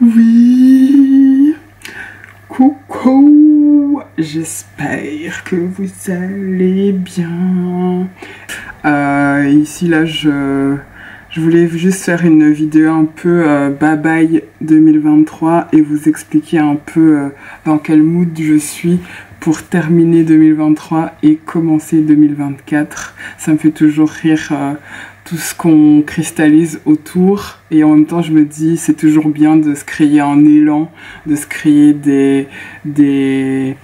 Oui, coucou, j'espère que vous allez bien. Ici là je voulais juste faire une vidéo un peu bye bye 2023 et vous expliquer un peu dans quel mood je suis pour terminer 2023 et commencer 2024. Ça me fait toujours rire tout ce qu'on cristallise autour, et en même temps je me dis c'est toujours bien de se créer un élan, de se créer des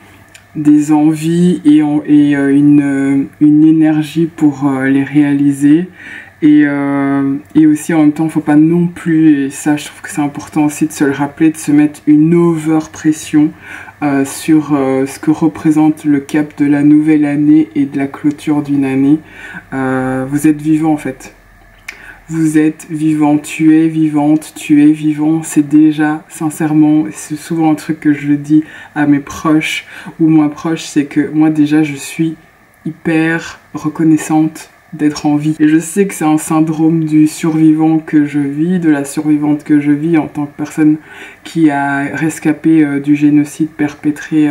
envies et une énergie pour les réaliser. Et aussi en même temps, faut pas non plus, et ça je trouve que c'est important aussi de se le rappeler, de se mettre une over-pression sur ce que représente le cap de la nouvelle année et de la clôture d'une année. Vous êtes vivant en fait. Vous êtes vivant, tu es vivante, tu es vivant, c'est déjà, sincèrement, c'est souvent un truc que je dis à mes proches ou moins proches, c'est que moi déjà je suis hyper reconnaissante d'être en vie. Et je sais que c'est un syndrome du survivant que je vis, de la survivante que je vis en tant que personne qui a rescapé du génocide perpétré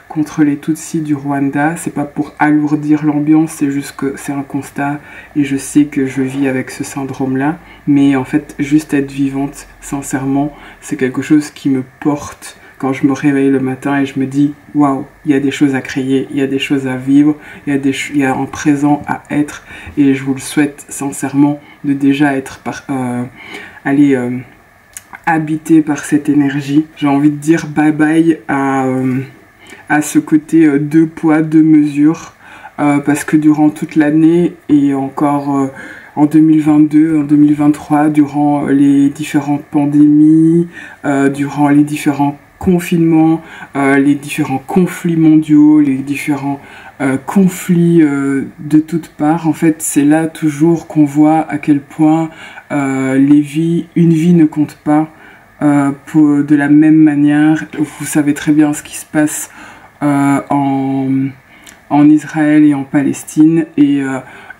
contre les Tutsis du Rwanda. C'est pas pour alourdir l'ambiance, c'est juste que c'est un constat et je sais que je vis avec ce syndrome-là. Mais en fait, juste être vivante, sincèrement, c'est quelque chose qui me porte quand je me réveille le matin et je me dis waouh, il y a des choses à créer, il y a des choses à vivre, il y a un présent à être, et je vous le souhaite sincèrement de déjà être habité par cette énergie. J'ai envie de dire bye bye à ce côté deux poids, deux mesures, parce que durant toute l'année et encore en 2022, en 2023, durant les différentes pandémies, durant les différents confinements, les différents conflits mondiaux, les différents conflits de toutes parts, en fait c'est là toujours qu'on voit à quel point une vie ne compte pas de la même manière. Vous savez très bien ce qui se passe en Israël et en Palestine, et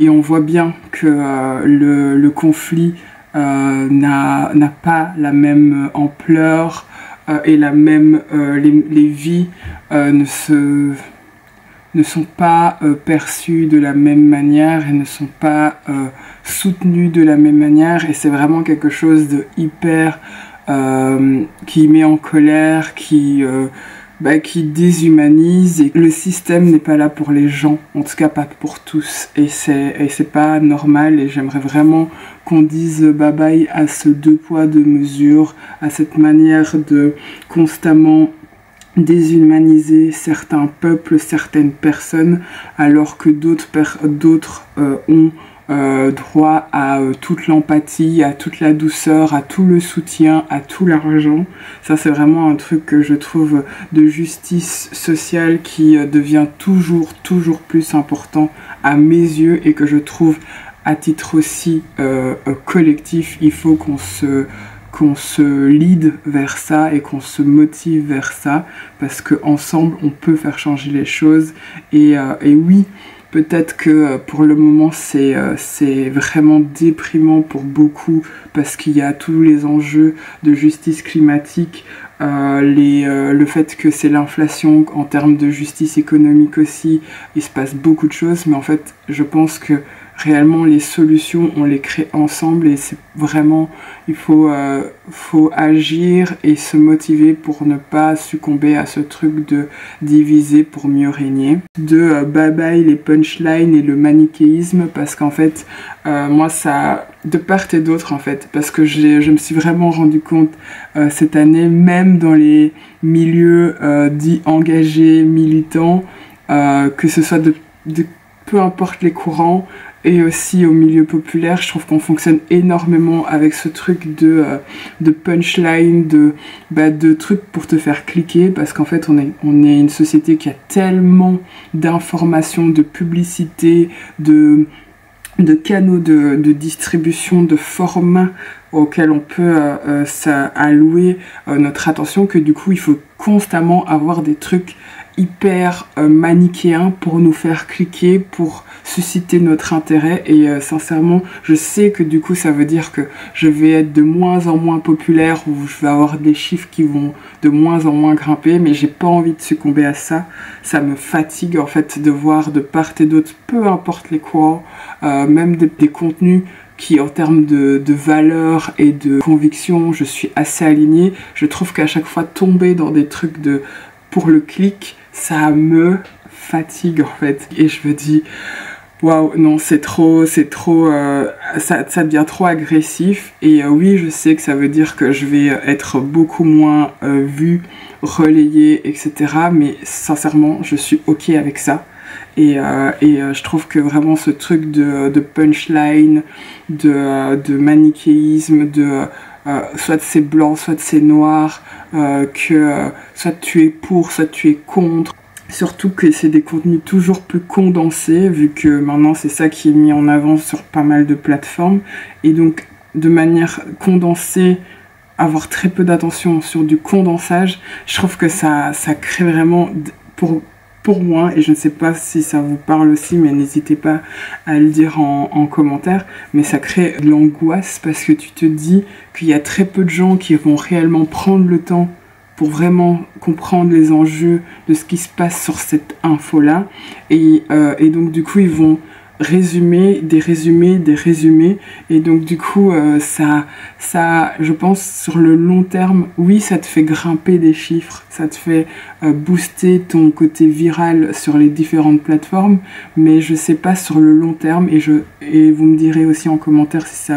on voit bien que le conflit n'a pas la même ampleur et les vies ne sont pas perçues de la même manière et ne sont pas soutenues de la même manière, et c'est vraiment quelque chose de hyper qui met en colère, qui déshumanise, et le système n'est pas là pour les gens, en tout cas pas pour tous, et c'est pas normal, et j'aimerais vraiment qu'on dise bye bye à ce deux poids deux mesures, à cette manière de constamment déshumaniser certains peuples, certaines personnes, alors que d'autres ont droit à toute l'empathie, à toute la douceur, à tout le soutien, à tout l'argent. Ça c'est vraiment un truc que je trouve de justice sociale qui devient toujours plus important à mes yeux, et que je trouve à titre aussi collectif, il faut qu'on se lead vers ça et qu'on se motive vers ça, parce qu'ensemble on peut faire changer les choses. Et oui, peut-être que pour le moment c'est vraiment déprimant pour beaucoup, parce qu'il y a tous les enjeux de justice climatique, le fait que c'est l'inflation, en termes de justice économique aussi, il se passe beaucoup de choses, mais en fait je pense que réellement les solutions on les crée ensemble, et c'est vraiment, il faut agir et se motiver pour ne pas succomber à ce truc de diviser pour mieux régner, de bye bye les punchlines et le manichéisme, parce qu'en fait moi ça, de part et d'autre en fait, parce que je me suis vraiment rendu compte cette année, même dans les milieux dits engagés, militants, que ce soit de peu importe les courants, et aussi au milieu populaire, je trouve qu'on fonctionne énormément avec ce truc de punchline, de trucs pour te faire cliquer, parce qu'en fait on est une société qui a tellement d'informations, de publicité, de canaux de distribution, de formats auxquels on peut allouer notre attention, que du coup il faut constamment avoir des trucs hyper manichéen pour nous faire cliquer, pour susciter notre intérêt. Et sincèrement, je sais que du coup ça veut dire que je vais être de moins en moins populaire, ou je vais avoir des chiffres qui vont de moins en moins grimper, mais j'ai pas envie de succomber à ça. Ça me fatigue en fait de voir de part et d'autre, peu importe les quoi, même des contenus qui en termes de valeur et de conviction, je suis assez alignée. Je trouve qu'à chaque fois tomber dans des trucs pour le clic, ça me fatigue en fait. Et je me dis, waouh, non, ça devient trop agressif. Et oui, je sais que ça veut dire que je vais être beaucoup moins vue, relayée, etc. Mais sincèrement, je suis ok avec ça. Et je trouve que vraiment ce truc de punchline, de manichéisme, soit c'est blanc, soit c'est noir, soit tu es pour, soit tu es contre. Surtout que c'est des contenus toujours plus condensés, vu que maintenant c'est ça qui est mis en avant sur pas mal de plateformes. Et donc de manière condensée, avoir très peu d'attention sur du condensage, je trouve que ça crée vraiment, pour moi, et je ne sais pas si ça vous parle aussi, mais n'hésitez pas à le dire en commentaire, mais ça crée de l'angoisse parce que tu te dis qu'il y a très peu de gens qui vont réellement prendre le temps pour vraiment comprendre les enjeux de ce qui se passe sur cette info-là. Et donc du coup, ils vont résumer, des résumés. Et donc du coup, ça, je pense, sur le long terme, oui, ça te fait grimper des chiffres, ça te fait booster ton côté viral sur les différentes plateformes, mais je sais pas sur le long terme, et vous me direz aussi en commentaire ce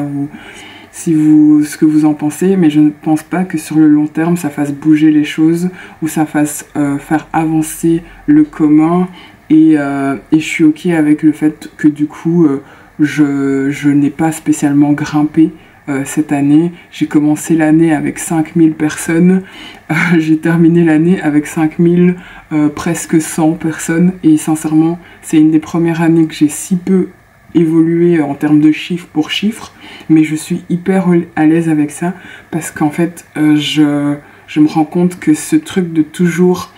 que vous en pensez, mais je ne pense pas que sur le long terme ça fasse bouger les choses ou ça fasse faire avancer le commun. Et je suis ok avec le fait que du coup je n'ai pas spécialement grimpé cette année. J'ai commencé l'année avec 5000 personnes, j'ai terminé l'année avec 5000 presque 100 personnes, et sincèrement c'est une des premières années que j'ai si peu évoluer en termes de chiffre pour chiffre, mais je suis hyper à l'aise avec ça parce qu'en fait je me rends compte que ce truc de toujours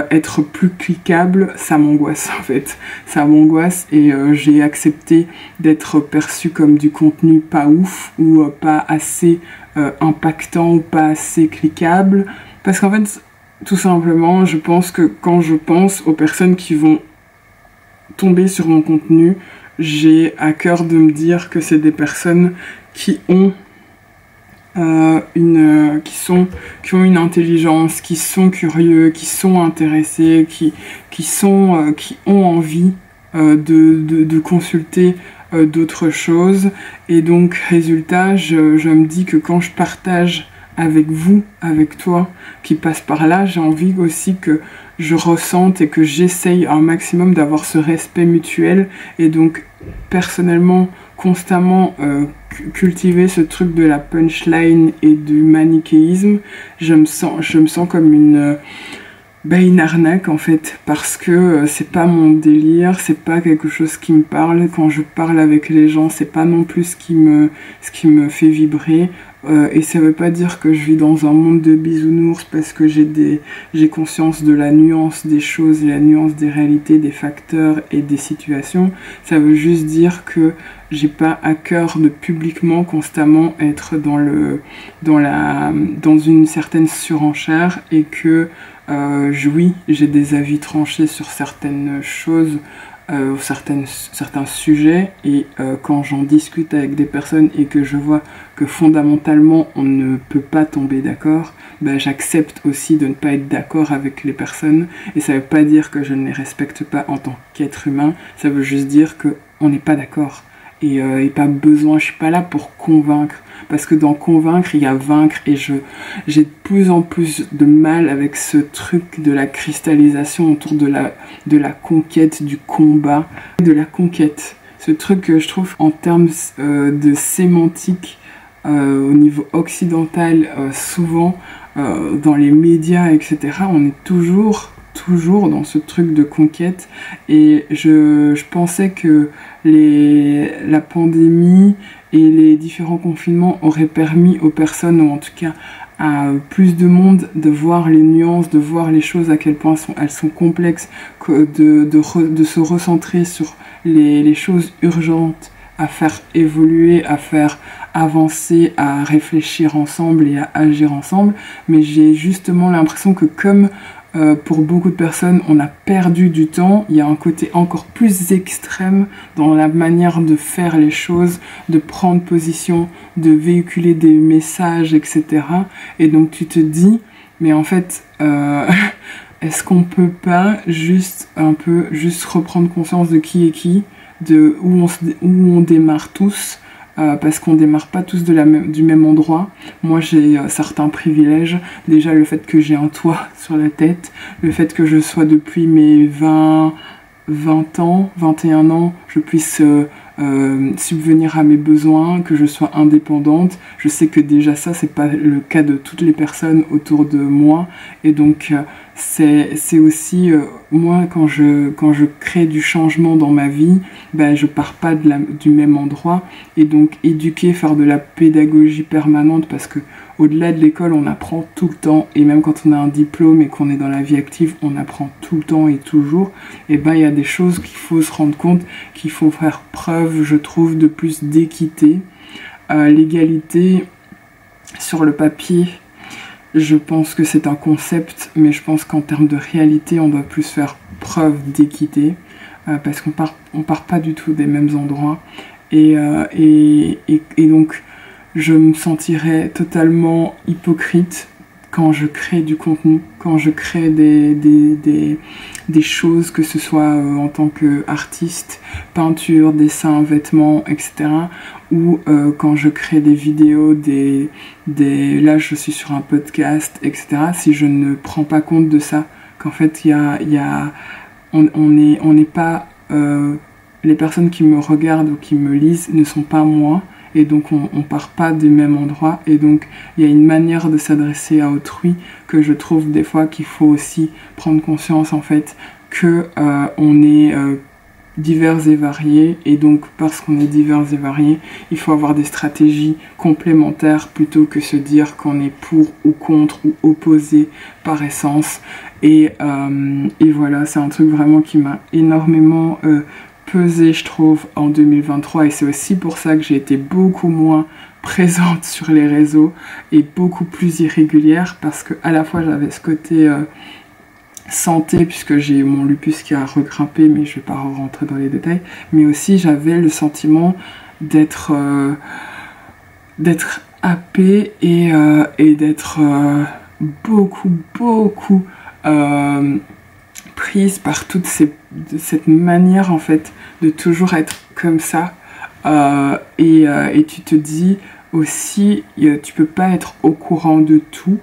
être plus cliquable, ça m'angoisse en fait, ça m'angoisse. Et j'ai accepté d'être perçue comme du contenu pas ouf ou pas assez impactant ou pas assez cliquable, parce qu'en fait tout simplement je pense que quand je pense aux personnes qui vont tomber sur mon contenu, j'ai à cœur de me dire que c'est des personnes qui ont qui ont une intelligence, qui sont curieux, qui sont intéressés, qui ont envie de consulter d'autres choses. Et donc résultat, je me dis que quand je partage avec vous, avec toi qui passe par là, j'ai envie aussi que je ressente et que j'essaye un maximum d'avoir ce respect mutuel, et donc personnellement constamment cultiver ce truc de la punchline et du manichéisme. Je me sens comme une arnaque en fait, parce que c'est pas mon délire, c'est pas quelque chose qui me parle. Quand je parle avec les gens, c'est pas non plus ce qui me fait vibrer. Et ça veut pas dire que je vis dans un monde de bisounours, parce que j'ai conscience de la nuance des choses et la nuance des réalités, des facteurs et des situations. Ça veut juste dire que j'ai pas à cœur de publiquement constamment être dans une certaine surenchère, et que oui, j'ai des avis tranchés sur certaines choses, certains sujets, et quand j'en discute avec des personnes et que je vois que fondamentalement on ne peut pas tomber d'accord, j'accepte aussi de ne pas être d'accord avec les personnes. Et ça veut pas dire que je ne les respecte pas en tant qu'être humain, ça veut juste dire qu'on n'est pas d'accord. Et pas besoin, je suis pas là pour convaincre, parce que dans convaincre il y a vaincre, et j'ai de plus en plus de mal avec ce truc de la cristallisation autour de la conquête, du combat, de la conquête. Ce truc que je trouve en termes de sémantique au niveau occidental, souvent dans les médias, etc., on est toujours dans ce truc de conquête. Et je pensais que la pandémie et les différents confinements auraient permis aux personnes, ou en tout cas à plus de monde, de voir les nuances, de voir les choses à quel point elles sont complexes, de se recentrer sur les choses urgentes à faire évoluer, à faire avancer, à réfléchir ensemble et à agir ensemble. Mais j'ai justement l'impression que comme pour beaucoup de personnes, on a perdu du temps. Il y a un côté encore plus extrême dans la manière de faire les choses, de prendre position, de véhiculer des messages, etc. Et donc tu te dis, mais en fait, est-ce qu'on peut pas juste reprendre conscience de qui est qui, de où on démarre tous, parce qu'on démarre pas tous du même endroit. Moi j'ai certains privilèges, déjà le fait que j'ai un toit sur la tête, le fait que je sois depuis mes 20 ans, 21 ans, je puisse subvenir à mes besoins, que je sois indépendante. Je sais que déjà ça c'est pas le cas de toutes les personnes autour de moi, et donc c'est aussi moi quand je crée du changement dans ma vie, ben je pars pas du même endroit, et donc éduquer, faire de la pédagogie permanente, parce que au-delà de l'école on apprend tout le temps, et même quand on a un diplôme et qu'on est dans la vie active on apprend tout le temps et toujours. Et ben il y a des choses qu'il faut se rendre compte, qu'il faut faire preuve, je trouve, de plus d'équité. L'égalité sur le papier, je pense que c'est un concept, mais je pense qu'en termes de réalité, on doit plus faire preuve d'équité, parce qu'on part pas du tout des mêmes endroits. Et donc, je me sentirais totalement hypocrite quand je crée du contenu, quand je crée des choses, que ce soit en tant qu'artiste, peinture, dessin, vêtements, etc. Ou quand je crée des vidéos, là je suis sur un podcast, etc. Si je ne prends pas compte de ça, qu'en fait on n'est pas, les personnes qui me regardent ou qui me lisent ne sont pas moi, et donc on part pas du même endroit, et donc il y a une manière de s'adresser à autrui que je trouve des fois qu'il faut aussi prendre conscience, en fait, que on est divers et variés, et donc parce qu'on est divers et variés, il faut avoir des stratégies complémentaires plutôt que se dire qu'on est pour ou contre ou opposé par essence. Et voilà, c'est un truc vraiment qui m'a énormément pesé, je trouve, en 2023, et c'est aussi pour ça que j'ai été beaucoup moins présente sur les réseaux et beaucoup plus irrégulière, parce que à la fois j'avais ce côté santé, puisque j'ai mon lupus qui a regrimpé, mais je vais pas rentrer dans les détails, mais aussi j'avais le sentiment d'être happée et d'être beaucoup prise par cette manière, en fait, de toujours être comme ça, et tu te dis aussi, tu peux pas être au courant de tout.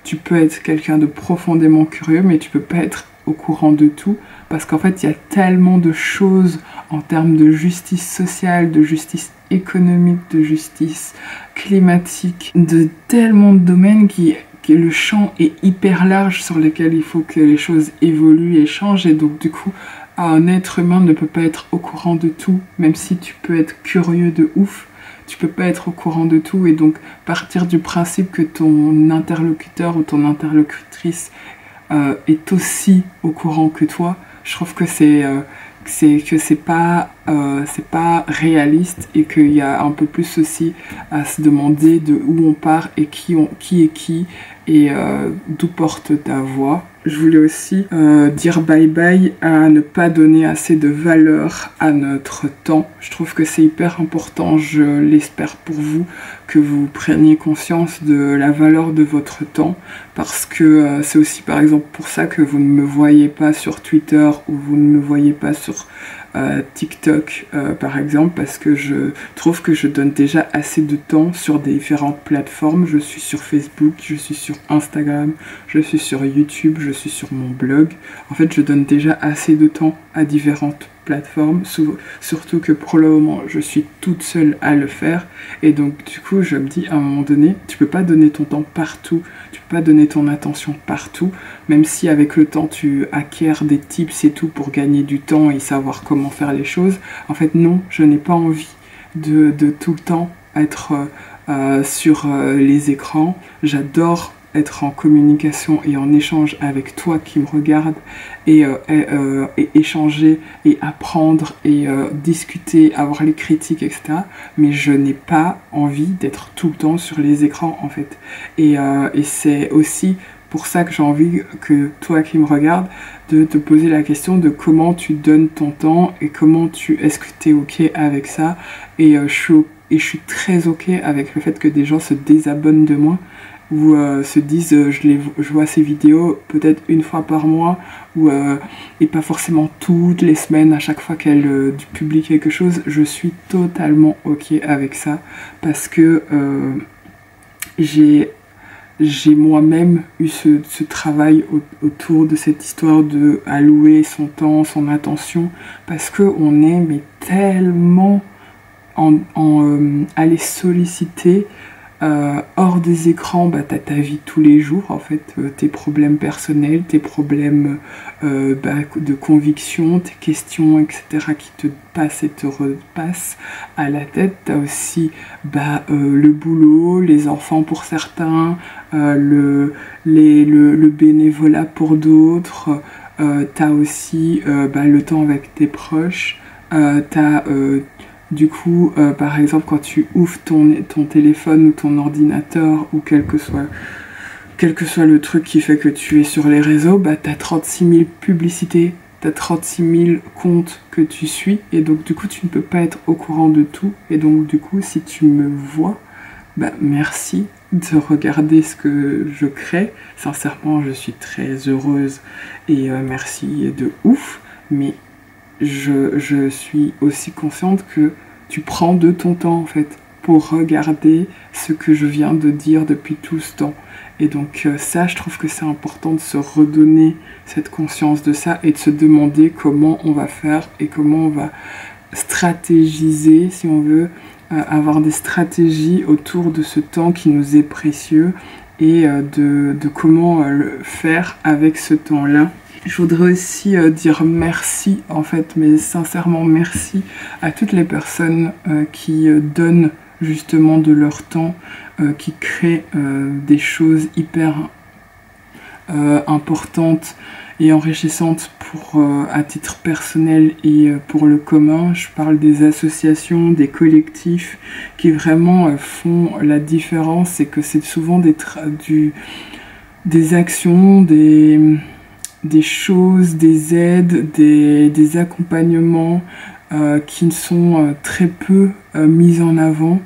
Tu peux être quelqu'un de profondément curieux, mais tu peux pas être au courant de tout, parce qu'en fait il y a tellement de choses en termes de justice sociale, de justice économique, de justice climatique, de tellement de domaines que le champ est hyper large, sur lesquels il faut que les choses évoluent et changent. Et donc du coup, un être humain ne peut pas être au courant de tout, même si tu peux être curieux de ouf, tu peux pas être au courant de tout. Et donc partir du principe que ton interlocuteur ou ton interlocutrice est aussi au courant que toi, je trouve que c'est pas réaliste, et qu'il y a un peu plus aussi à se demander de où on part et qui est qui, et d'où porte ta voix. Je voulais aussi dire bye bye à ne pas donner assez de valeur à notre temps. Je trouve que c'est hyper important, je l'espère pour vous, que vous preniez conscience de la valeur de votre temps, parce que c'est aussi par exemple pour ça que vous ne me voyez pas sur Twitter, ou vous ne me voyez pas sur TikTok par exemple, parce que je trouve que je donne déjà assez de temps sur différentes plateformes. Je suis sur Facebook, je suis sur Instagram, je suis sur YouTube, je suis sur mon blog. En fait, je donne déjà assez de temps à différentes plateformes, surtout que pour le moment je suis toute seule à le faire, et donc du coup je me dis, à un moment donné, tu peux pas donner ton temps partout, tu peux pas donner ton attention partout, même si avec le temps tu acquiers des tips et tout pour gagner du temps et savoir comment faire les choses. En fait non, je n'ai pas envie de tout le temps être sur les écrans. J'adore être en communication et en échange avec toi qui me regarde et échanger et apprendre et discuter, avoir les critiques, etc. Mais je n'ai pas envie d'être tout le temps sur les écrans en fait. Et c'est aussi pour ça que j'ai envie que toi qui me regardes de te poser la question de comment tu donnes ton temps et est-ce que tu es ok avec ça. Et je suis très ok avec le fait que des gens se désabonnent de moi ou se disent je vois ces vidéos peut-être une fois par mois et pas forcément toutes les semaines à chaque fois qu'elle publie quelque chose. Je suis totalement ok avec ça parce que j'ai moi-même eu ce travail autour de cette histoire de allouer son temps, son attention, parce qu'on est mais tellement à les solliciter hors des écrans. T'as ta vie tous les jours en fait, tes problèmes personnels, tes problèmes de conviction, tes questions, etc. qui te passent et te repassent à la tête. T'as aussi le boulot, les enfants pour certains, le bénévolat pour d'autres, t'as aussi le temps avec tes proches, t'as du coup, par exemple, quand tu ouvres ton téléphone ou ton ordinateur ou quel que soit le truc qui fait que tu es sur les réseaux, t'as 36 000 publicités, t'as 36 000 comptes que tu suis et donc du coup tu ne peux pas être au courant de tout. Et donc du coup, si tu me vois, merci de regarder ce que je crée. Sincèrement, je suis très heureuse et merci de ouf, mais je suis aussi consciente que tu prends de ton temps en fait pour regarder ce que je viens de dire depuis tout ce temps. Et donc ça, je trouve que c'est important de se redonner cette conscience de ça et de se demander comment on va faire et comment on va stratégiser, si on veut, avoir des stratégies autour de ce temps qui nous est précieux et de comment le faire avec ce temps-là. Je voudrais aussi dire merci, en fait, mais sincèrement merci à toutes les personnes qui donnent justement de leur temps, qui créent des choses hyper importantes et enrichissantes à titre personnel et pour le commun. Je parle des associations, des collectifs qui vraiment font la différence et que c'est souvent des actions, des choses, des aides, des accompagnements qui sont très peu mis en avant.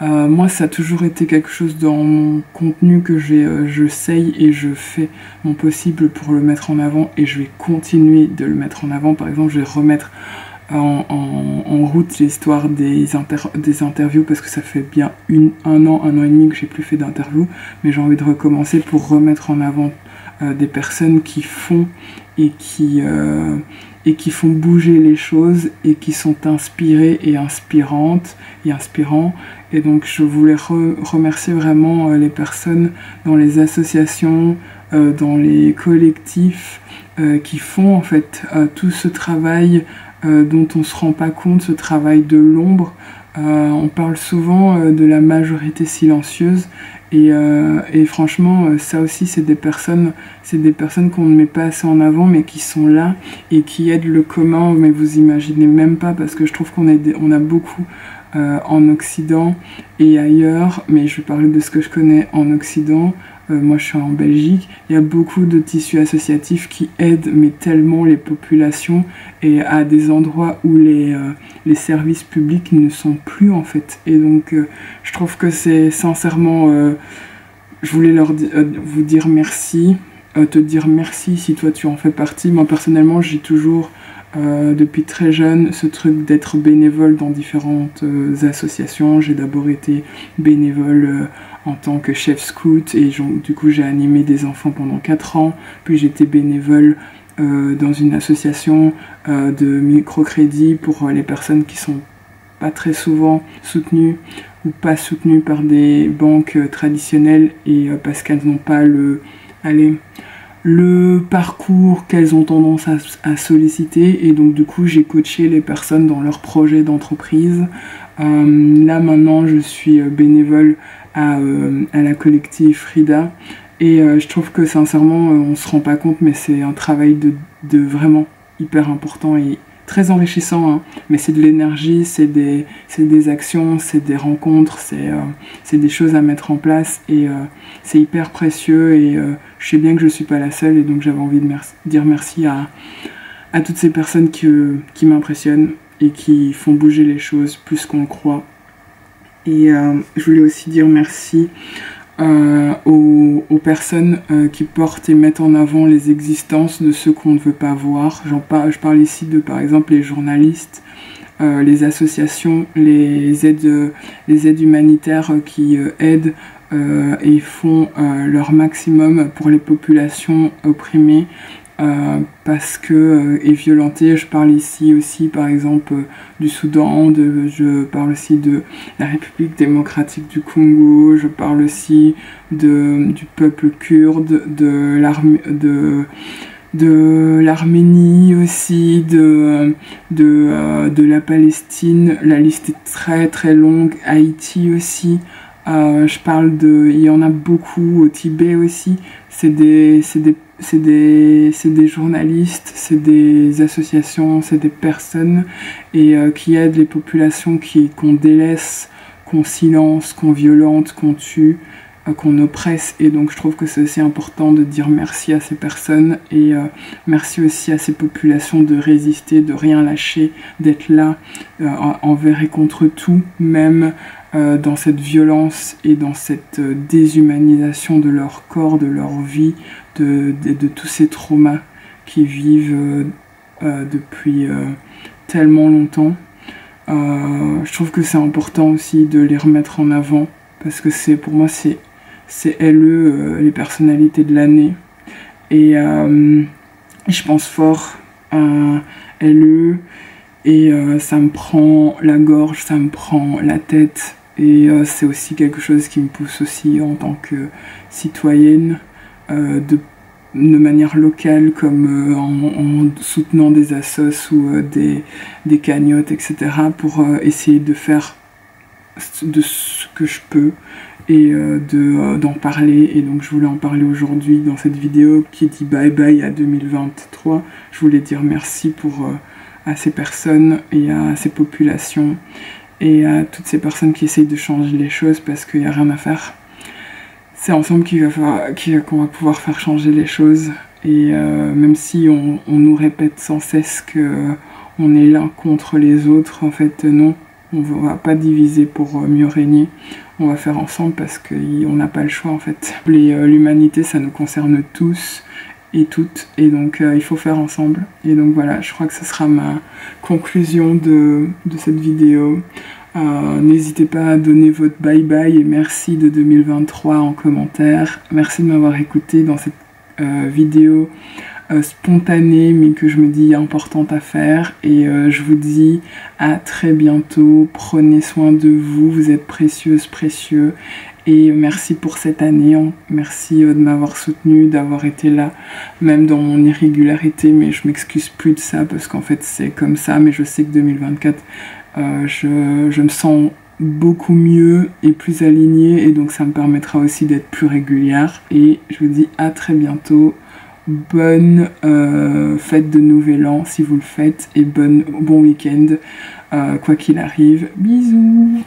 Moi, ça a toujours été quelque chose dans mon contenu que j'essaye et je fais mon possible pour le mettre en avant et je vais continuer de le mettre en avant. Par exemple, je vais remettre en route l'histoire des interviews parce que ça fait bien un an et demi que j'ai plus fait d'interviews, mais j'ai envie de recommencer pour remettre en avant des personnes qui font et qui font bouger les choses et qui sont inspirées et inspirantes et inspirants. Et donc je voulais remercier vraiment les personnes dans les associations, dans les collectifs qui font en fait tout ce travail dont on se rend pas compte, ce travail de l'ombre. On parle souvent de la majorité silencieuse et franchement ça aussi c'est des personnes qu'on ne met pas assez en avant mais qui sont là et qui aident le commun, mais vous imaginez même pas, parce que je trouve qu'on a beaucoup en Occident et ailleurs, mais je vais parler de ce que je connais en Occident. Moi je suis en Belgique, il y a beaucoup de tissus associatifs qui aident mais tellement les populations et à des endroits où les services publics ne sont plus en fait. Et donc je trouve que c'est sincèrement, je voulais vous dire merci, te dire merci si toi tu en fais partie. Moi personnellement j'ai toujours depuis très jeune ce truc d'être bénévole dans différentes associations. J'ai d'abord été bénévole en tant que chef scout et du coup j'ai animé des enfants pendant 4 ans, puis j'étais bénévole dans une association de microcrédit pour les personnes qui sont pas très souvent soutenues ou pas soutenues par des banques traditionnelles et parce qu'elles n'ont pas le parcours qu'elles ont tendance à solliciter. Et donc du coup j'ai coaché les personnes dans leurs projets d'entreprise Là maintenant je suis bénévole à la collective Frida et je trouve que sincèrement on se rend pas compte, mais c'est un travail de vraiment hyper important et très enrichissant, hein. Mais c'est de l'énergie, c'est des actions, c'est des rencontres, c'est des choses à mettre en place et c'est hyper précieux et je sais bien que je suis pas la seule et donc j'avais envie de dire merci à toutes ces personnes qui m'impressionnent et qui font bouger les choses plus qu'on le croit. Et je voulais aussi dire merci aux personnes qui portent et mettent en avant les existences de ceux qu'on ne veut pas voir. Je parle ici de, par exemple, les journalistes, les associations, les aides humanitaires qui aident et font leur maximum pour les populations opprimées et violentées. Je parle ici aussi par exemple du Soudan, je parle aussi de la République démocratique du Congo, je parle aussi du peuple kurde, de l'Arménie aussi, de la Palestine, la liste est très très longue, Haïti aussi. Je parle il y en a beaucoup au Tibet aussi. C'est des journalistes, c'est des associations, c'est des personnes et qui aident les populations qu'on délaisse, qu'on silence, qu'on violente, qu'on tue, qu'on oppresse. Et donc je trouve que c'est aussi important de dire merci à ces personnes et merci aussi à ces populations de résister, de rien lâcher, d'être là envers et contre tout, même dans cette violence et dans cette déshumanisation de leur corps, de leur vie, de tous ces traumas qu'ils vivent depuis tellement longtemps. Je trouve que c'est important aussi de les remettre en avant parce que pour moi c'est LE les personnalités de l'année et je pense fort à LE et ça me prend la gorge, ça me prend la tête et c'est aussi quelque chose qui me pousse aussi en tant que citoyenne de manière locale comme en soutenant des assos ou des cagnottes, etc. pour essayer de faire de ce que je peux et d'en parler. Et donc je voulais en parler aujourd'hui dans cette vidéo qui dit bye bye à 2023. Je voulais dire merci à ces personnes et à ces populations et à toutes ces personnes qui essayent de changer les choses parce qu'il n'y a rien à faire. C'est ensemble qu'on va pouvoir faire changer les choses et même si on nous répète sans cesse qu'on est l'un contre les autres, en fait non, on va pas diviser pour mieux régner, on va faire ensemble parce qu'on n'a pas le choix en fait. L'humanité ça nous concerne tous et toutes et donc il faut faire ensemble et donc voilà, je crois que ce sera ma conclusion de cette vidéo. N'hésitez pas à donner votre bye bye et merci de 2023 en commentaire. Merci de m'avoir écouté dans cette vidéo spontanée mais que je me dis importante à faire et je vous dis à très bientôt. Prenez soin de vous, vous êtes précieuses, précieux et merci pour cette année, merci de m'avoir soutenu, d'avoir été là même dans mon irrégularité, mais je m'excuse plus de ça parce qu'en fait c'est comme ça, mais je sais que 2024 je me sens beaucoup mieux et plus alignée et donc ça me permettra aussi d'être plus régulière et je vous dis à très bientôt. Bonne fête de Nouvel An si vous le faites et bon week-end quoi qu'il arrive. Bisous.